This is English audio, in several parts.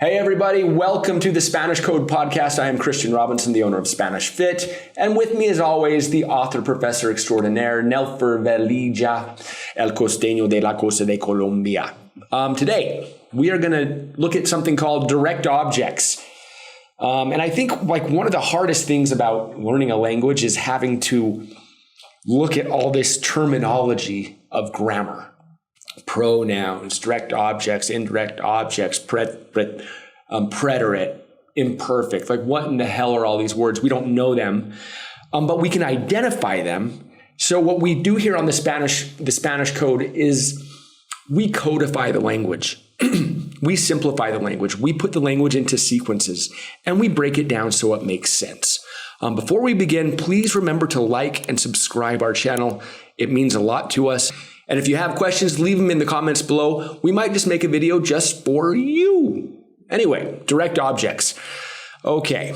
Hey everybody, welcome to the Spanish Code Podcast. I am Christian Robinson, the owner of Spanish Fit, and with me as always, the author, professor extraordinaire, Nelfer Velilla, el costeño de la Costa de Colombia. Today, we are going to look at something called direct objects. And I think one of the hardest things about learning a language is having to look at all this terminology of grammar. Pronouns, direct objects, indirect objects, preterite, imperfect. Like what in the hell are all these words? We don't know them, but we can identify them. So what we do here on the Spanish Code is we codify the language. We simplify the language. We put the language into sequences and we break it down so it makes sense. Before we begin, please remember to like and subscribe our channel. It means a lot to us. And if you have questions, leave them in the comments below. We might just make a video just for you. Anyway, direct objects. Okay.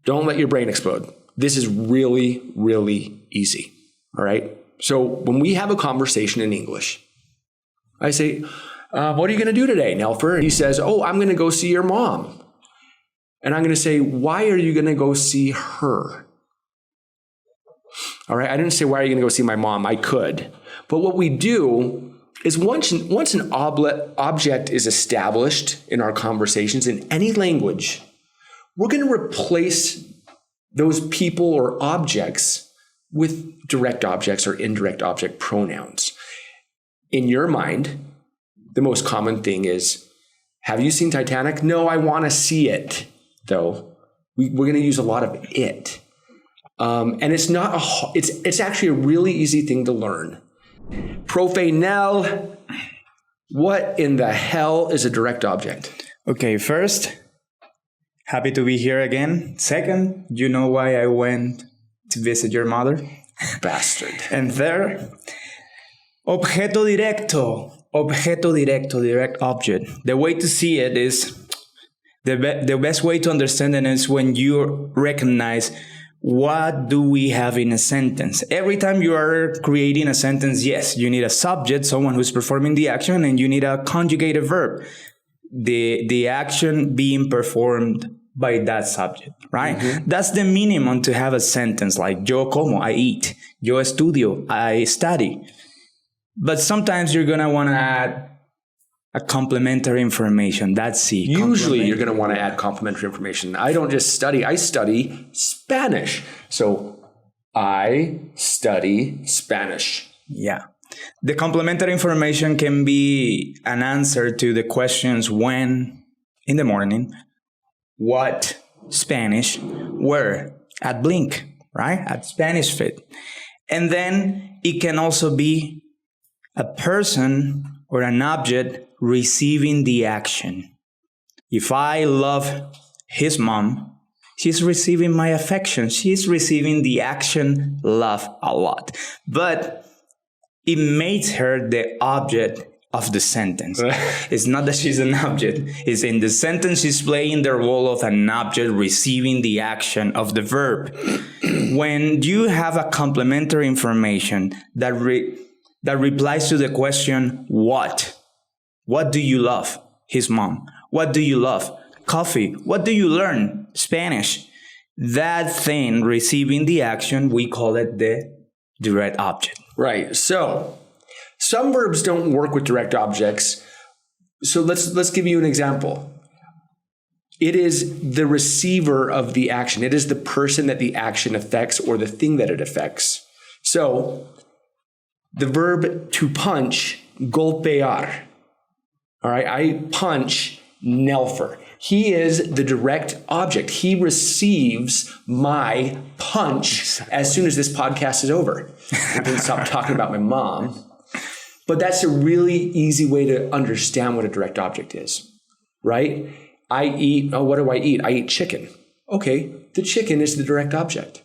Don't let your brain explode. This is really, really easy. All right. So when we have a conversation in English, I say, what are you going to do today, Nelfer? And he says, I'm going to go see your mom. And I'm going to say, why are you going to go see her? All right. I didn't say, why are you going to go see my mom? I could. But what we do is once an object is established in our conversations in any language, we're going to replace those people or objects with direct objects or indirect object pronouns. In your mind, the most common thing is, have you seen Titanic? No, I want to see it, though. We're going to use a lot of it. And it's actually a really easy thing to learn. Profe Nell, what in the hell is a direct object? Okay, first, happy to be here again. Second, you know why I went to visit your mother? Bastard. And third, objeto directo, direct object. The way to see it is, the best way to understand it is when you recognize what do we have in a sentence. Every time you are creating a sentence, yes, you need a subject, someone who's performing the action, and you need a conjugated verb, the action being performed by that subject, right? Mm-hmm. That's the minimum to have a sentence like yo como, I eat, yo estudio, I study. But sometimes you're going to want to add a complementary information. That's it. Usually you're going to want to add complementary information. I don't just study, I study Spanish. So I study Spanish. Yeah. The complementary information can be an answer to the questions when in the morning, what, Spanish, where, at Blink, right? At Spanish Fit. And then it can also be a person or an object receiving the action. If I love his mom, she's receiving my affection. She's receiving the action love a lot. But it makes her the object of the sentence. It's not that she's an object. It's in the sentence she's playing the role of an object receiving the action of the verb. When you have a complementary information that replies to the question, what? What do you love? His mom. What do you love? Coffee. What do you learn? Spanish. That thing receiving the action, we call it the direct object. Right. So some verbs don't work with direct objects. So let's give you an example. It is the receiver of the action. It is the person that the action affects or the thing that it affects. So the verb to punch, golpear. All right, I punch Nelfer. He is the direct object. He receives my punch as soon as this podcast is over. I can stop talking about my mom. But that's a really easy way to understand what a direct object is, right? I eat, what do I eat? I eat chicken. Okay, the chicken is the direct object.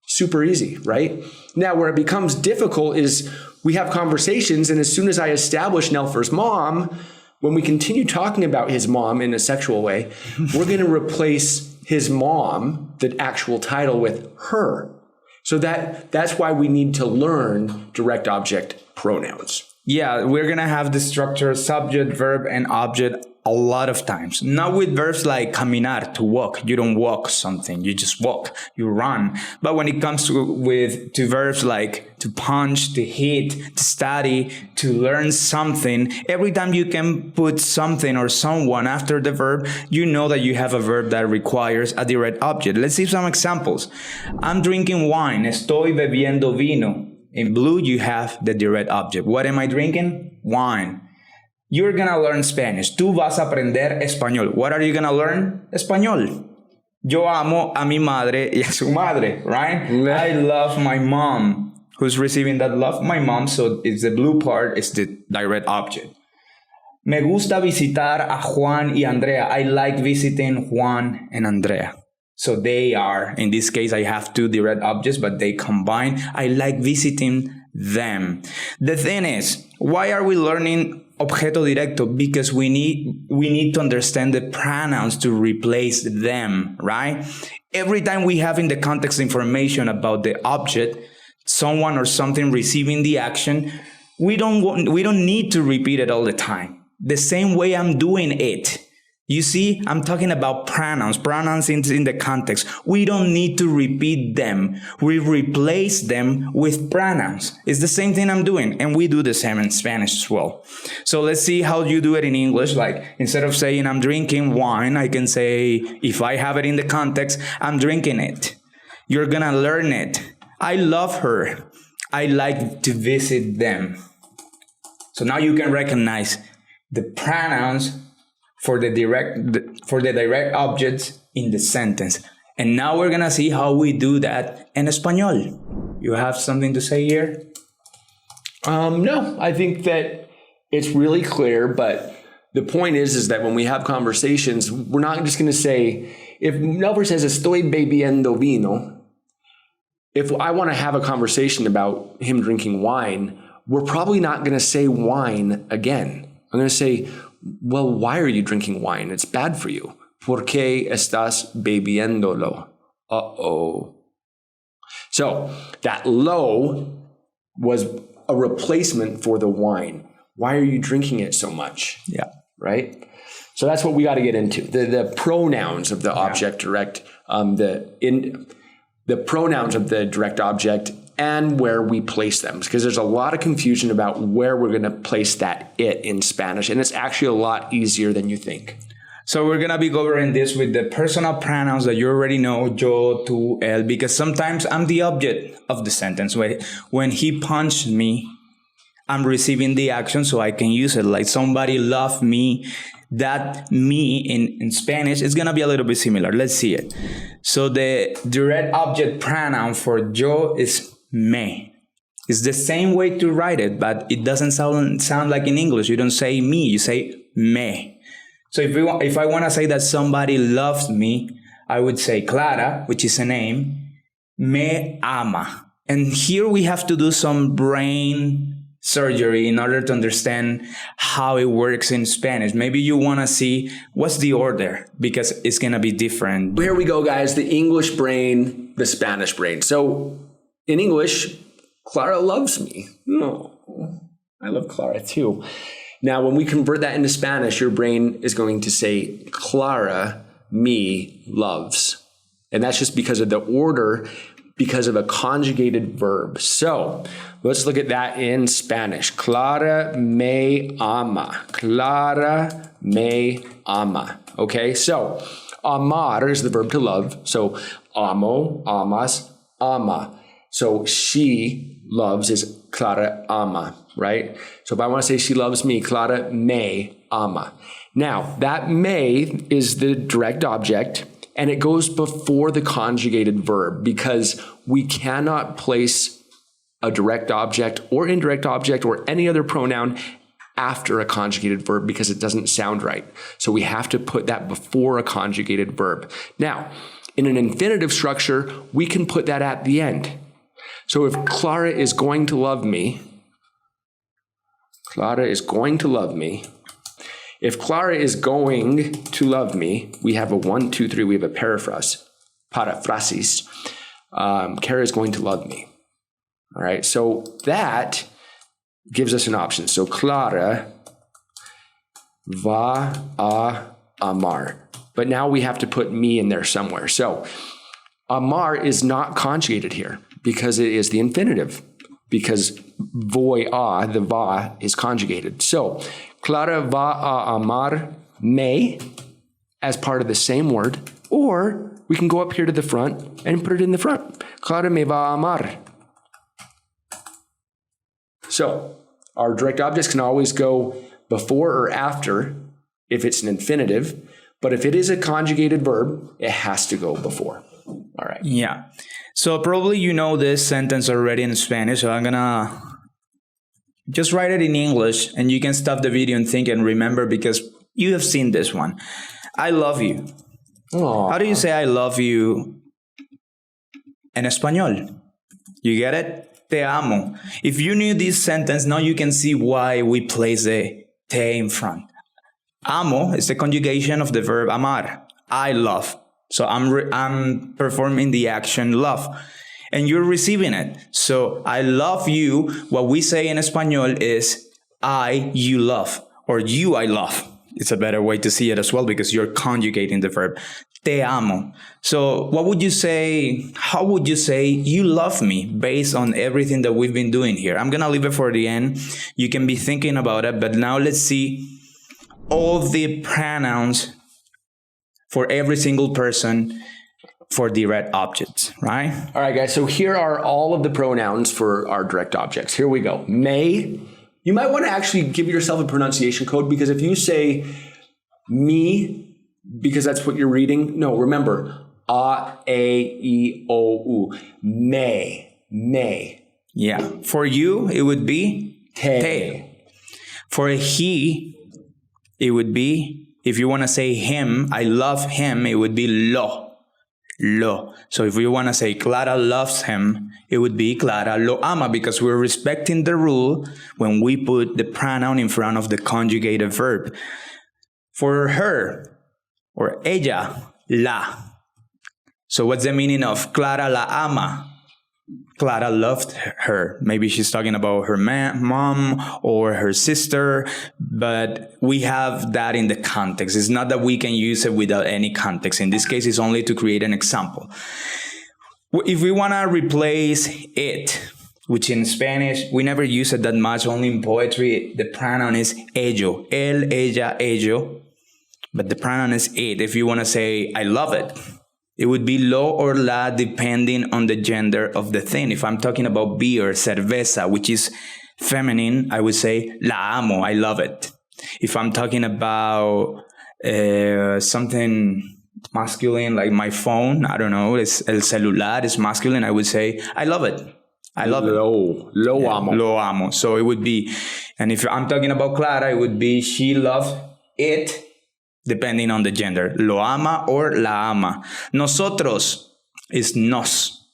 Super easy, right? Now, where it becomes difficult is we have conversations, and as soon as I establish Nelfer's mom, when we continue talking about his mom in a sexual way, we're going to replace his mom, the actual title, with her. So that's why we need to learn direct object pronouns. Yeah, we're going to have the structure subject, verb, and object a lot of times. Not with verbs like caminar, to walk. You don't walk something. You just walk. You run. But when it comes to verbs like to punch, to hit, to study, to learn something, every time you can put something or someone after the verb, you know that you have a verb that requires a direct object. Let's see some examples. I'm drinking wine. Estoy bebiendo vino. In blue, you have the direct object. What am I drinking? Wine. You're going to learn Spanish. Tú vas a aprender español. What are you going to learn? Español. Yo amo a mi madre y a su madre, right? I love my mom. Who's receiving that love? My mom. So it's the blue part. It's the direct object. Me gusta visitar a Juan y Andrea. I like visiting Juan and Andrea. So they are, in this case, I have two direct objects, but they combine. I like visiting them. The thing is, why are we learning objeto directo? Because we need to understand the pronouns to replace them, right? Every time we have in the context information about the object, someone or something receiving the action, we don't need to repeat it all the time. The same way I'm doing it. You see, I'm talking about pronouns in the context. We don't need to repeat them. We replace them with pronouns. It's the same thing I'm doing, and we do the same in Spanish as well. So let's see how you do it in English. Like, instead of saying I'm drinking wine, I can say, if I have it in the context, I'm drinking it. You're gonna learn it. I love her. I like to visit them. So now you can recognize the pronouns for the direct objects in the sentence. And now we're gonna see how we do that in Español. You have something to say here? No, I think that it's really clear, but the point is that when we have conversations, we're not just gonna say, if Melver says, estoy bebiendo vino, if I wanna have a conversation about him drinking wine, we're probably not gonna say wine again. I'm gonna say, well, why are you drinking wine? It's bad for you. ¿Por qué estás bebiéndolo? Uh-oh. So that lo was a replacement for the wine. Why are you drinking it so much? Yeah. Right? So that's what we got to get into. The pronouns of the object direct, the pronouns of the direct object and where we place them, because there's a lot of confusion about where we're going to place that it in Spanish, and it's actually a lot easier than you think. So we're going to be covering this with the personal pronouns that you already know, yo, tú, él, because sometimes I'm the object of the sentence. When he punched me, I'm receiving the action, so I can use it. Like somebody loved me. That me in Spanish is going to be a little bit similar. Let's see it. So the direct object pronoun for yo is me. It's the same way to write it, but it doesn't sound like in English. You don't say me, you say me. So if I want to say that somebody loves me, I would say Clara, which is a name, me ama. And here we have to do some brain surgery in order to understand how it works in Spanish. Maybe you want to see what's the order, because it's going to be different. Here we go, guys. The English brain, the Spanish brain. So in English, Clara loves me. No, I love Clara too. Now, when we convert that into Spanish, your brain is going to say Clara me loves. And that's just because of the order, because of a conjugated verb. So let's look at that in Spanish. Clara me ama. Clara me ama. Okay, so amar is the verb to love. So amo, amas, ama. So she loves is Clara ama, right? So if I want to say she loves me, Clara me ama. Now, that me is the direct object, and it goes before the conjugated verb because we cannot place a direct object or indirect object or any other pronoun after a conjugated verb because it doesn't sound right. So we have to put that before a conjugated verb. Now, in an infinitive structure, we can put that at the end. So if Clara is going to love me, Clara is going to love me. If Clara is going to love me, we have a 1, 2, 3, we have a paraphrasis. Kara is going to love me. All right, so that gives us an option. So Clara va a amar. But now we have to put me in there somewhere. So amar is not conjugated here because it is the infinitive. Because voy a, the va, is conjugated. So Clara va a amar me as part of the same word, or we can go up here to the front and put it in the front. Clara me va a amar. So our direct objects can always go before or after if it's an infinitive, but if it is a conjugated verb, it has to go before. All right. Yeah. So probably you know this sentence already in Spanish, so I'm gonna just write it in English and you can stop the video and think and remember because you have seen this one. I love you. Aww. How do you say I love you in Español? You get it? Te amo. If you knew this sentence, now you can see why we place the te in front. Amo is the conjugation of the verb amar. I love. So I'm performing the action love. And you're receiving it. So I love you. What we say in Espanol is I, you love. Or you, I love. It's a better way to see it as well because you're conjugating the verb. Te amo. So what would you say? How would you say you love me based on everything that we've been doing here? I'm going to leave it for the end. You can be thinking about it. But now let's see all the pronouns for every single person for direct objects, right? All right, guys. So here are all of the pronouns for our direct objects. Here we go. May. You might want to actually give yourself a pronunciation code because if you say me, because that's what you're reading. No, remember. A, E, O, U. May. Yeah. For you, it would be te. For he, it would be, if you want to say him, I love him, it would be lo. So if we want to say Clara loves him, it would be Clara lo ama because we're respecting the rule when we put the pronoun in front of the conjugated verb. For her or ella, la. So what's the meaning of Clara la ama? Clara loved her. Maybe she's talking about her mom or her sister, but we have that in the context. It's not that we can use it without any context. In this case, it's only to create an example. If we want to replace it, which in Spanish, we never use it that much, only in poetry, the pronoun is ello. El, ella, ello. But the pronoun is it. If you want to say, I love it, it would be lo or la depending on the gender of the thing. If I'm talking about beer, cerveza, which is feminine, I would say la amo, I love it. If I'm talking about something masculine like my phone, I don't know, el celular is masculine, I would say I love it. I love it. Lo amo. Lo amo. So it would be, and if I'm talking about Clara, it would be she loves it. Depending on the gender, lo ama or la ama. Nosotros is nos.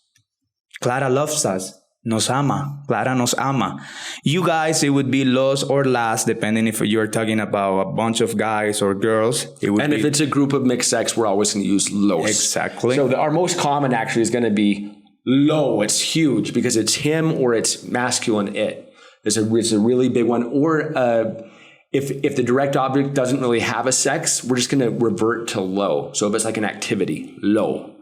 Clara loves us. Nos ama. Clara nos ama. You guys, it would be los or las, depending if you're talking about a bunch of guys or girls. It would and be, if it's a group of mixed sex, we're always going to use los. Exactly. So our most common actually is going to be lo. It's huge because it's him or it's masculine it. It's a really big one. Or if the direct object doesn't really have a sex, we're just going to revert to lo. So if it's like an activity, lo.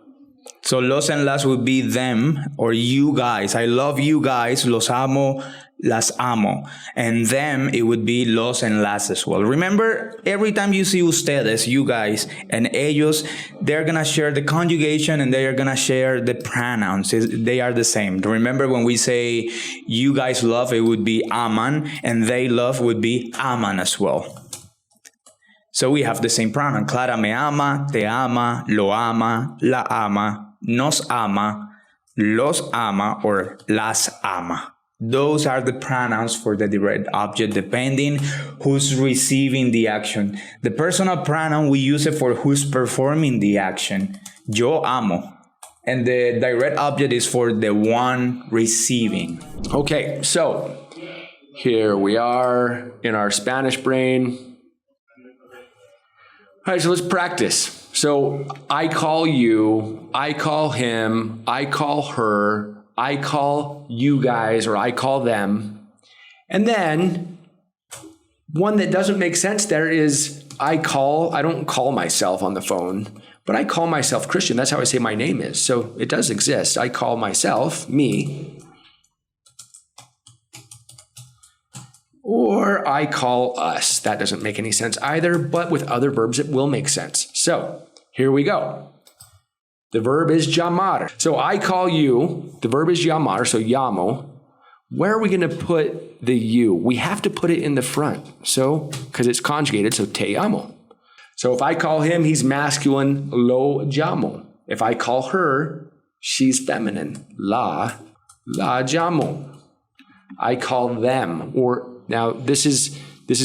So los and las would be them or you guys. I love you guys. Los amo, las amo. And them, it would be los and las as well. Remember, every time you see ustedes, you guys, and ellos, they're going to share the conjugation and they are going to share the pronouns. They are the same. Remember when we say you guys love, it would be aman, and they love would be aman as well. So we have the same pronoun. Clara me ama, te ama, lo ama, la ama, nos ama, los ama, or las ama. Those are the pronouns for the direct object, depending who's receiving the action. The personal pronoun, we use it for who's performing the action. Yo amo. And the direct object is for the one receiving. Okay, so here we are in our Spanish brain. All right, so let's practice. So I call you, I call him, I call her, I call you guys, or I call them. And then One that doesn't make sense there is I don't call myself on the phone, but I call myself Christian. That's how I say my name is. So it does exist. I call myself, me, or I call us. That doesn't make any sense either, but with other verbs, it will make sense. So here we go. The verb is llamar. So I call you. The verb is llamar, so llamo. Where are we going to put the you? We have to put it in the front. So, because it's conjugated, so te amo. So if I call him, he's masculine, lo llamo. If I call her, she's feminine, la llamo. I call them, or now this is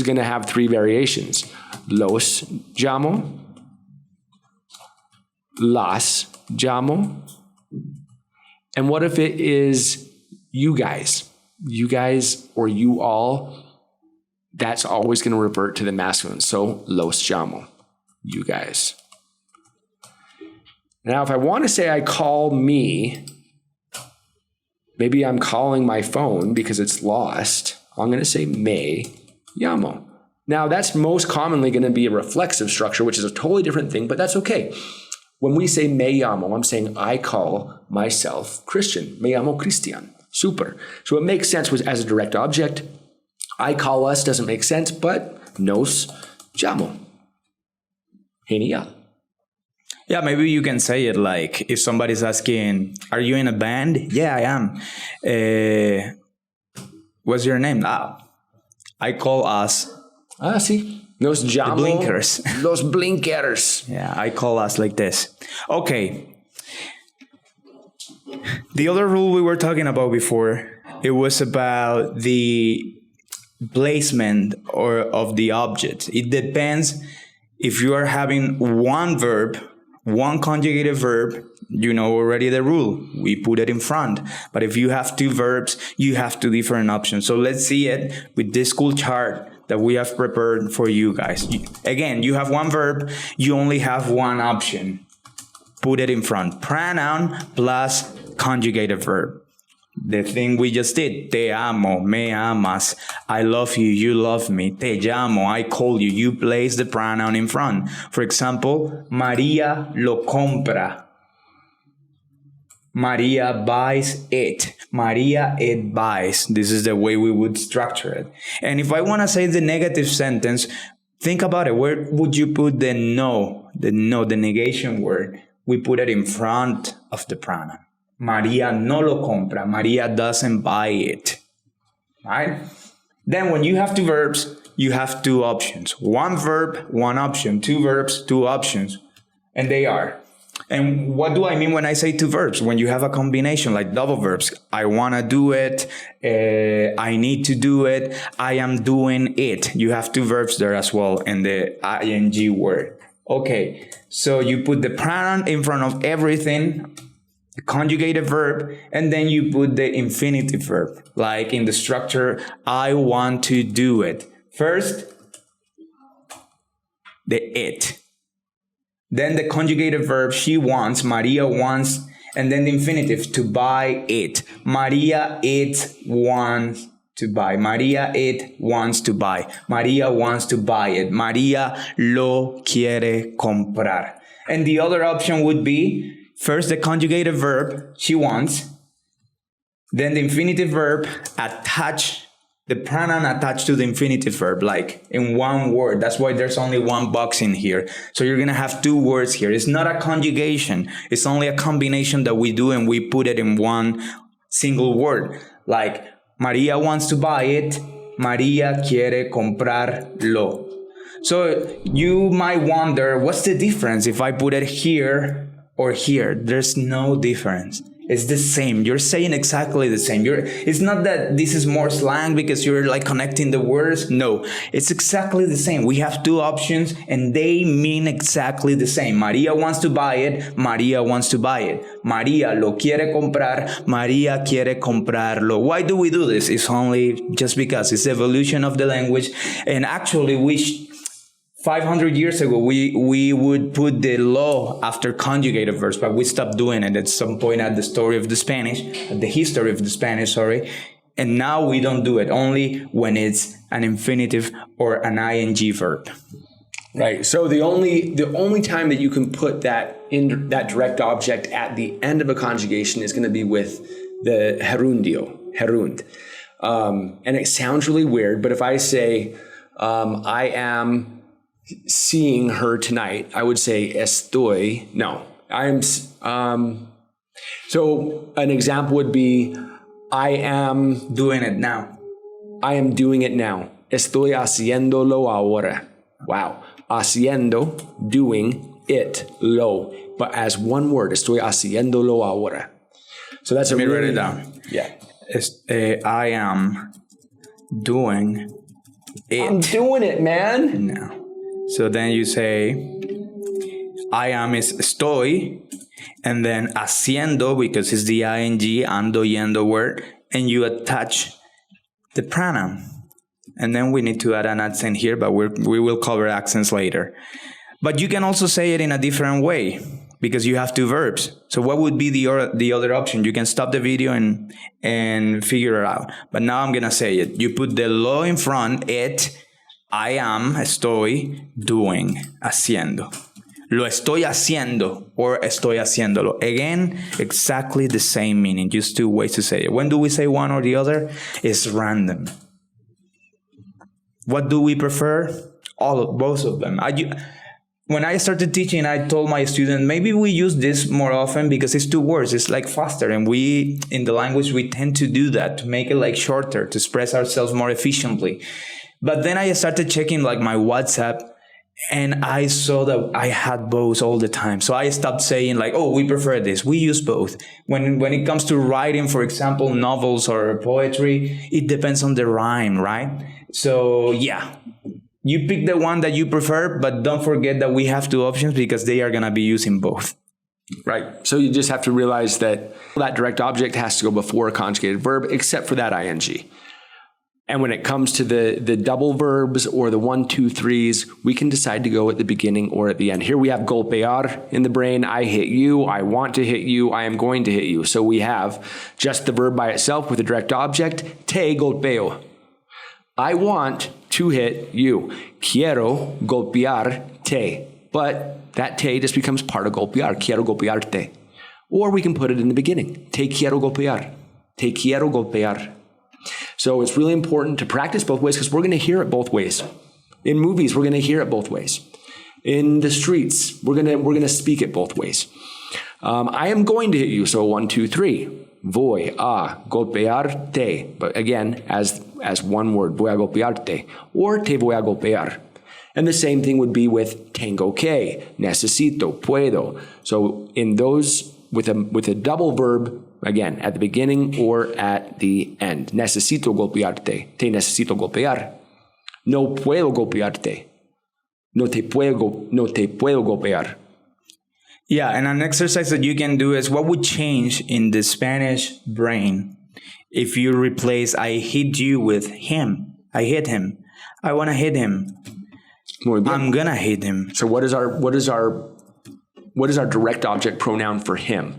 going to have three variations. Los llamo, las llamo, and what if it is you guys? You guys or you all, that's always going to revert to the masculine. So, los llamo, you guys. Now, if I want to say I call me, maybe I'm calling my phone because it's lost. I'm going to say me llamo. Now, that's most commonly going to be a reflexive structure, which is a totally different thing, but that's okay. When we say me llamo, I'm saying I call myself Christian. Me llamo Cristian. Super. So it makes sense as a direct object. I call us doesn't make sense, but nos llamo. Genial. Yeah, maybe you can say it like if somebody's asking, are you in a band? Yeah, I am. What's your name? I call us. Sí. Nos llamo. The blinkers. Los blinkers. Yeah, I call us like this. Okay. The other rule we were talking about before, it was about the placement of the object. It depends if you are having one verb, one conjugated verb, you know already the rule. We put it in front. But if you have two verbs, you have two different options. So let's see it with this cool chart that we have prepared for you guys. Again, you have one verb, you only have one option. Put it in front. Pronoun plus conjugated verb. The thing we just did. Te amo, me amas. I love you, you love me. Te llamo, I call you. You place the pronoun in front. For example, María lo compra. María buys it. María it buys. This is the way we would structure it. And if I want to say the negative sentence, think about it. Where would you put the no, the negation word? We put it in front of the pronoun. María no lo compra. María doesn't buy it. Right? Then when you have two verbs, you have two options. One verb, one option. Two verbs, two options. And they are. And what do I mean when I say two verbs? When you have a combination like double verbs. I want to do it. I need to do it. I am doing it. You have two verbs there as well in the ing word. Okay, so you put the pronoun in front of everything, the conjugated verb, and then you put the infinitive verb, like in the structure, I want to do it. First, the it. Then the conjugated verb, she wants, Maria wants, and then the infinitive, to buy it. Maria it wants to buy. María it wants to buy. María wants to buy it. María lo quiere comprar. And the other option would be first the conjugated verb, she wants, then the infinitive verb, attach the pronoun attached to the infinitive verb, like in one word. That's why there's only one box in here. So you're going to have two words here. It's not a conjugation. It's only a combination that we do and we put it in one single word. Like María wants to buy it. María quiere comprarlo. So you might wonder, what's the difference if I put it here or here? There's no difference. It's the same. You're saying exactly the same. It's not that this is more slang because you're like connecting the words. No, it's exactly the same. We have two options and they mean exactly the same. María wants to buy it. María wants to buy it. María lo quiere comprar. María quiere comprarlo. Why do we do this? It's only just because it's the evolution of the language. And actually, 500 years ago, we would put the lo after conjugated verbs, but we stopped doing it at some point at the history of the Spanish, And now we don't do it, only when it's an infinitive or an ing verb. Right. So the only time that you can put that direct object at the end of a conjugation is going to be with the gerundio, gerund. And it sounds really weird, but if I say, I am seeing her tonight, I would say estoy. No, I am. So an example would be, I am Doing it now. I am doing it now. Estoy haciéndolo ahora. Wow. Haciendo, doing it, lo. But as one word, estoy haciéndolo ahora. So that's Let me write it down. Yeah. I am doing it. I'm doing it, man. now. So then you say, I am is estoy, and then haciendo, because it's the ing, ando, yendo word, and you attach the pronoun. And then we need to add an accent here, but we will cover accents later. But you can also say it in a different way, because you have two verbs. So what would be the other option? You can stop the video and figure it out. But now I'm going to say it. You put the lo in front, it, I am, estoy, doing, haciendo. Lo estoy haciendo or estoy haciéndolo. Again, exactly the same meaning, just two ways to say it. When do we say one or the other? It's random. What do we prefer? Both of them. When I started teaching, I told my students, maybe we use this more often because it's two words. It's like faster. And we, in the language, we tend to do that, to make it like shorter, to express ourselves more efficiently. But then I started checking like my WhatsApp, and I saw that I had both all the time. So I stopped saying like, oh, we prefer this. We use both. When it comes to writing, for example, novels or poetry, it depends on the rhyme, right? So yeah, you pick the one that you prefer, but don't forget that we have two options because they are going to be using both. Right. So you just have to realize that direct object has to go before a conjugated verb, except for that ing. And when it comes to the double verbs or the 1, 2, 3s, we can decide to go at the beginning or at the end. Here we have golpear in the brain. I hit you. I want to hit you. I am going to hit you. So we have just the verb by itself with a direct object. Te golpeo. I want to hit you. Quiero golpear te. But that te just becomes part of golpear. Quiero golpearte. Or we can put it in the beginning. Te quiero golpear. Te quiero golpear. So it's really important to practice both ways because we're going to hear it both ways. In movies, we're going to hear it both ways. In the streets, we're going to speak it both ways. I am going to hit you. So 1, 2, 3. Voy a golpearte. But again, as one word, voy a golpearte. Or te voy a golpear. And the same thing would be with tengo que, necesito, puedo. So in those, with a double verb, again, at the beginning or at the end. Necesito golpearte. Te necesito golpear. No puedo golpearte. No te puedo golpear. Yeah, and an exercise that you can do is what would change in the Spanish brain if you replace I hit you with him. I hit him. I want to hit him. I'm going to hit him. So what is our direct object pronoun for him?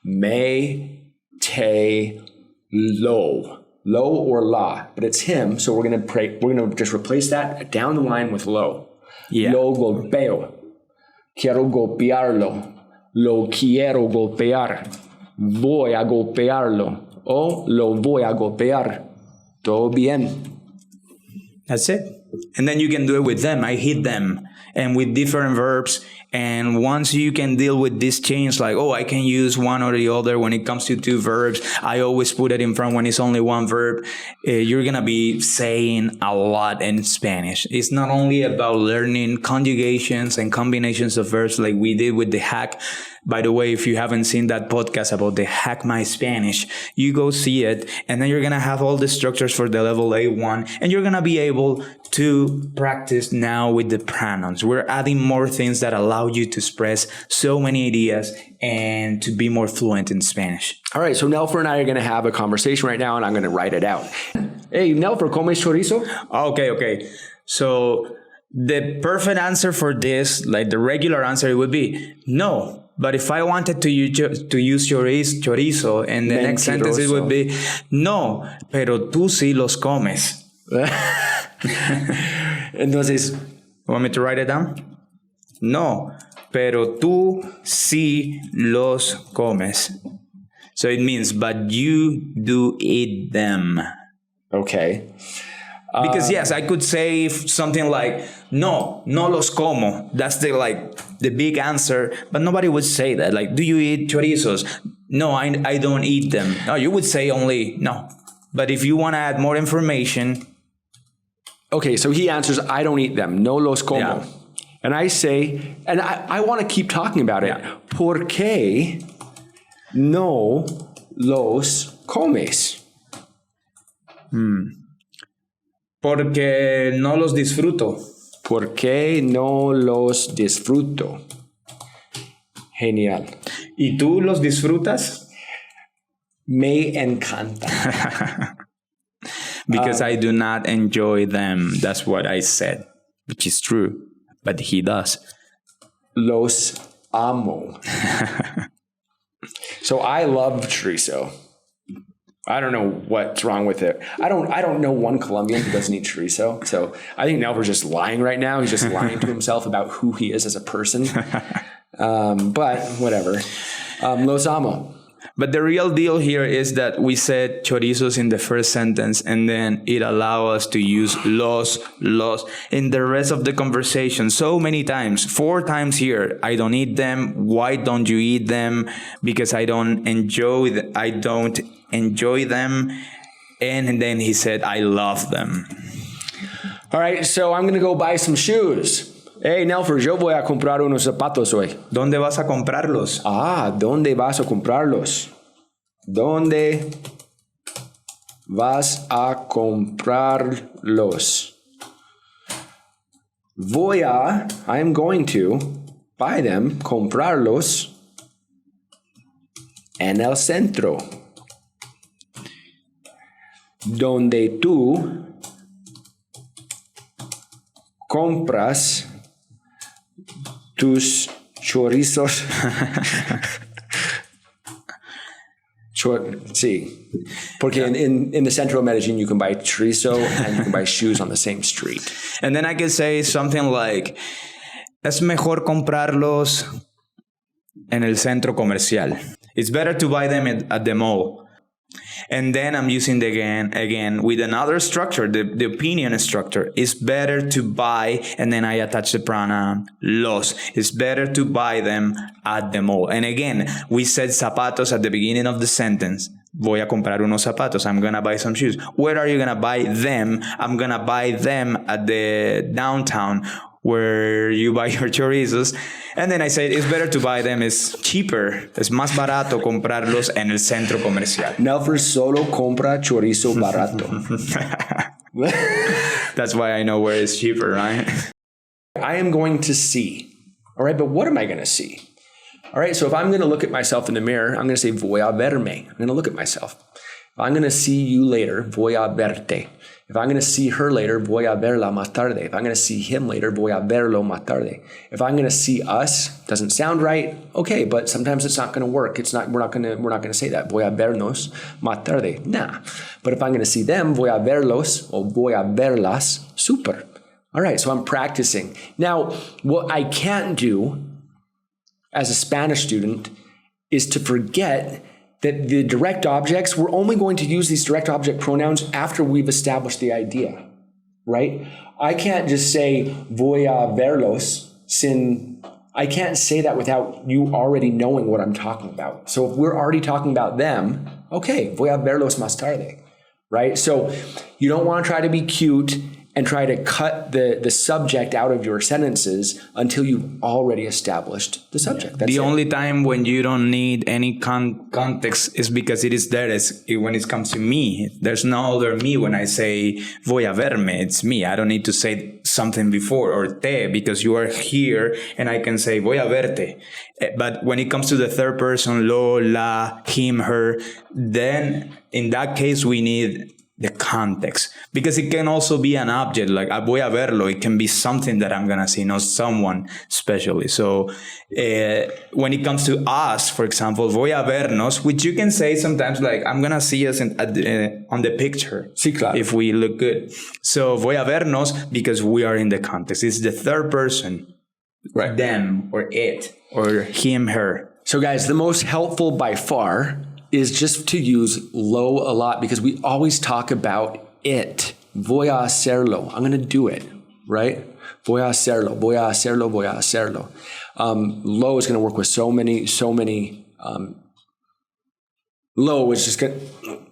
Me, te, lo or la, but it's him. So we're gonna just replace that down the line with lo. Yeah. Lo golpeo. Quiero golpearlo. Lo quiero golpear. Voy a golpearlo. O lo voy a golpear. Todo bien. That's it. And then you can do it with them. I hit them. And with different verbs. And once you can deal with this change, like, oh, I can use one or the other when it comes to two verbs. I always put it in front when it's only one verb. You're going to be saying a lot in Spanish. It's not only about learning conjugations and combinations of verbs like we did with the hack. By the way, if you haven't seen that podcast about the Hack My Spanish, you go see it. And then you're going to have all the structures for the level A1. And you're going to be able to practice now with the pronouns. We're adding more things that allow you to express so many ideas and to be more fluent in Spanish. All right, so Nelfer and I are going to have a conversation right now, and I'm going to write it out. Hey, Nelfer, ¿comes chorizo? Okay. So the perfect answer for this, like the regular answer, it would be no. But if I wanted to use chorizo, and the next sentence it would be, no, pero tú sí los comes. Entonces, want me to write it down? No, pero tú sí los comes. So it means, but you do eat them. okay. Because yes, I could say something like, no los como. That's the big answer, but nobody would say that. Like, do you eat chorizos? No, I don't eat them. No, you would say only no. But if you want to add more information. Okay, so he answers, I don't eat them. No los como. Yeah. And I say, and I want to keep talking about it. Yeah. ¿Por qué no los comes? Porque no los disfruto. ¿Por qué no los disfruto? Genial. ¿Y tú los disfrutas? Me encanta. Because I do not enjoy them. That's what I said, which is true. But he does. Los amo. So I love chorizo. I don't know what's wrong with it. I don't know one Colombian who doesn't eat chorizo. So I think Nelver's just lying right now. He's just lying to himself about who he is as a person. But whatever. Los amo. But the real deal here is that we said chorizos in the first sentence, and then it allows us to use los in the rest of the conversation so many times. 4 times here. I don't eat them. Why don't you eat them? Because I don't enjoy them. And then he said, I love them. All right, so I'm going to go buy some shoes. Hey, Nelfer, yo voy a comprar unos zapatos hoy. ¿Dónde vas a comprarlos? ¿Dónde vas a comprarlos? ¿Dónde vas a comprarlos? I am going to buy them, comprarlos en el centro. Donde tú compras tus chorizos. Sí, porque in the centro of Medellin you can buy chorizo and you can buy shoes on the same street. And then I can say something like, es mejor comprarlos en el centro comercial. It's better to buy them at the mall. And then I'm using the again with another structure, the opinion structure. It's better to buy, and then I attach the pronoun los. It's better to buy them at the mall. And again, we said zapatos at the beginning of the sentence. Voy a comprar unos zapatos. I'm going to buy some shoes. Where are you going to buy them? I'm going to buy them at the downtown where you buy your chorizos. And then I said, it's better to buy them. It's cheaper. Es más barato comprarlos en el centro comercial. Nelfer solo compra chorizo barato. That's why I know where it's cheaper, right? I am going to see. All right, but what am I going to see? All right, so if I'm going to look at myself in the mirror, I'm going to say, voy a verme. I'm going to look at myself. If I'm going to see you later, voy a verte. If I'm going to see her later, voy a verla más tarde. If I'm going to see him later, voy a verlo más tarde. If I'm going to see us, doesn't sound right, okay, but sometimes it's not going to work. We're not going to say that. Voy a vernos más tarde. Nah. But if I'm going to see them, voy a verlos or voy a verlas, super. All right, so I'm practicing. Now, what I can't do as a Spanish student is to forget that the direct objects, we're only going to use these direct object pronouns after we've established the idea, right? I can't just say voy a verlos I can't say that without you already knowing what I'm talking about. So if we're already talking about them, okay, voy a verlos más tarde, right? So you don't want to try to be cute and try to cut the subject out of your sentences until you've already established the subject. That's the it. only time when you don't need any context is because it is there. When it comes to me, there's no other me when I say voy a verme. It's me. I don't need to say something before or te because you are here and I can say voy a verte. But when it comes to the third person, lo, la, him, her, then in that case we need the context, because it can also be an object, like voy a verlo. It can be something that I'm gonna see, not someone specially. So when it comes to us, for example, voy a vernos, which you can say sometimes like I'm gonna see us on the picture, Sí, claro. if we look good. So voy a vernos because we are in the context. It's the third person, Right. them or it or him, her. So guys, the most helpful by far is just to use lo a lot, because we always talk about it. Voy a hacerlo. I'm going to do it, right? Voy a hacerlo, voy a hacerlo, voy a hacerlo. Lo is going to work with so many. Lo is just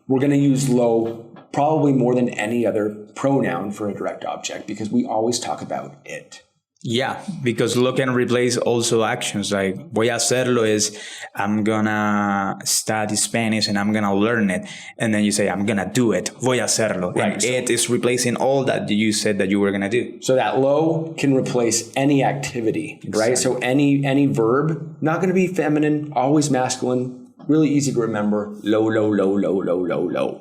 we're going to use lo probably more than any other pronoun for a direct object, because we always talk about it. Yeah, because lo can replace also actions. Like voy a hacerlo is I'm gonna study Spanish and I'm gonna learn it. And then you say I'm gonna do it. Voy a hacerlo. Right. And it is replacing all that you said that you were gonna do. So that lo can replace any activity, right? So any verb, not going to be feminine, always masculine, really easy to remember. Lo, lo, lo, lo, lo, lo, lo.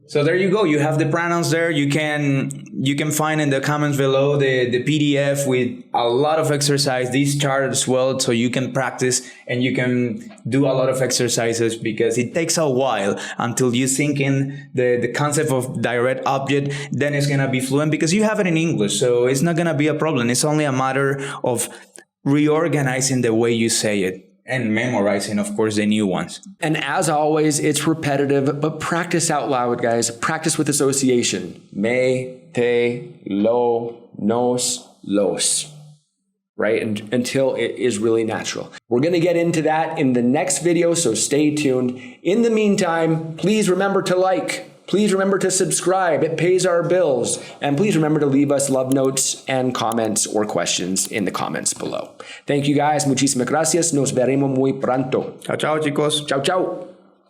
So there you go. You have the pronouns there. You can find in the comments below the PDF with a lot of exercise, this chart as well, so you can practice and you can do a lot of exercises, because it takes a while until you sink in the concept of direct object. Then it's going to be fluent because you have it in English. So it's not going to be a problem. It's only a matter of reorganizing the way you say it. And memorizing, of course, the new ones. And as always, it's repetitive, but practice out loud, guys. Practice with association. Me, te, lo, nos, los. Right? And until it is really natural. We're going to get into that in the next video, so stay tuned. In the meantime, please remember to like. Please remember to subscribe. It pays our bills. And please remember to leave us love notes and comments or questions in the comments below. Thank you guys. Muchísimas gracias. Nos veremos muy pronto. Chao, chao, chicos. Ciao, ciao.